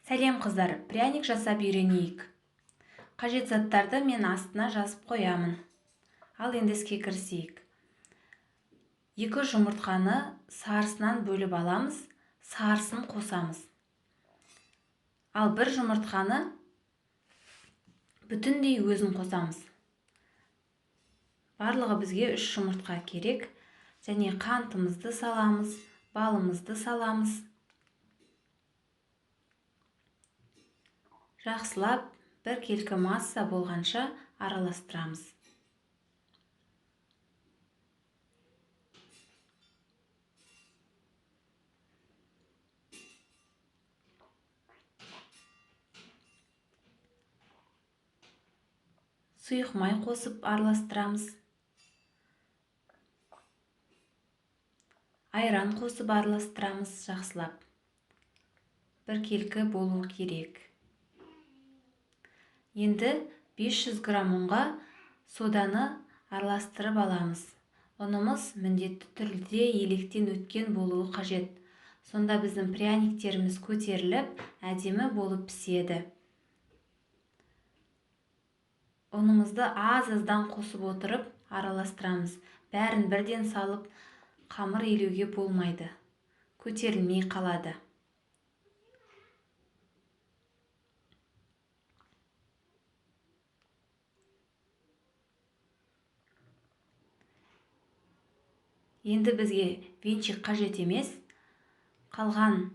Сәлем қыздар, пряник жасап үйренейік. Қажет заттарды мен астына жазып қоямын. Ал енді іске кірісейік. 2 жұмыртқаны сарысынан бөліп аламыз, сарысын қосамыз. Ал 1 жұмыртқаны бүтіндей өзін қосамыз. Барлығы бізге 3 жұмыртқа керек. Және қантымызды саламыз, балымызды саламыз. Жақсылап бір келкі масса болғанша араластырамыз. Сұйық май қосып араластырамыз. Айран қосып араластырамыз жақсылап. Бір келкі болу керек. Енді 500 грамм ұнға соданы араластырып аламыз. Ұнымыз міндетті түрде електен өткен болуы қажет. Сонда біздің пряниктеріміз көтеріліп, әдемі болып піседі. Ұнымызды аз-аздан қосып отырып араластырамыз. Бәрін бірден салып, қамыр елеуге болмайды. Көтерілмей қалады. Енді бізге венчик қажет емес. Қалған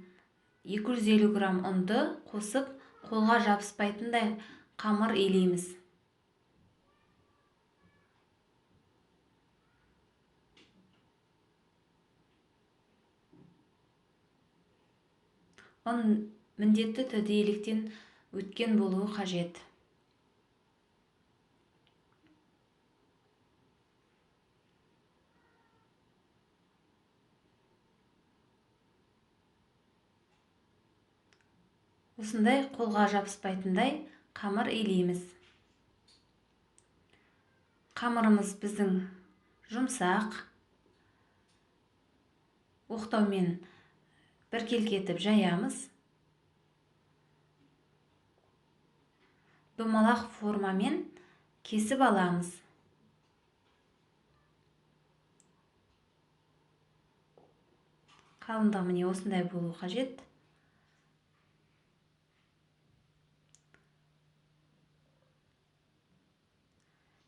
250 грамм ұнды қосып, қолға жабыспайтындай қамыр елейміз. Ұн міндетті түрде електен өткен болуы қажет. Осындай қолға жабыспайтындай қамыр елейміз. Қамырымыз біздің жұмсақ. Оқтаумен бір келкетіп жаямыз. Домалақ формамен кесіп аламыз. Қалыңдығы міне осындай болу қажет.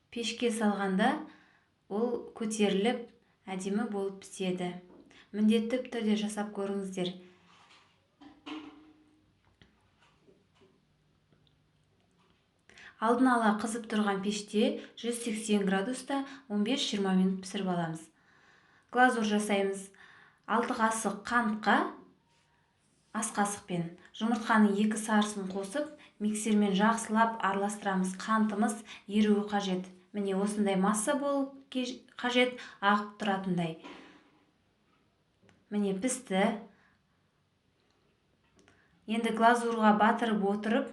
Пешке салғанда ол көтеріліп, әдемі болып піседі. Міндетті түрде жасап көріңіздер. Алдын ала қызып тұрған пеште 180 градуста 15-20 минут пісіріп аламыз. Глазур жасаймыз. 6 қасық қантқа ас қасықпен жұмыртқаның 2 сарысын қосып, миксермен жақсылап араластырамыз. Қантымыз еруі қажет. Міне осындай масса болу қажет, ағып тұратындай. Міне пісті. Енді глазурға батырып отырып,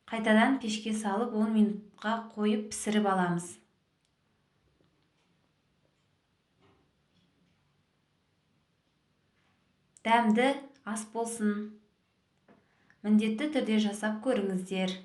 қайтадан пешке салып 10 минутқа қойып пісіріп аламыз. Дәмді ас болсын. Міндетті түрде жасап көріңіздер.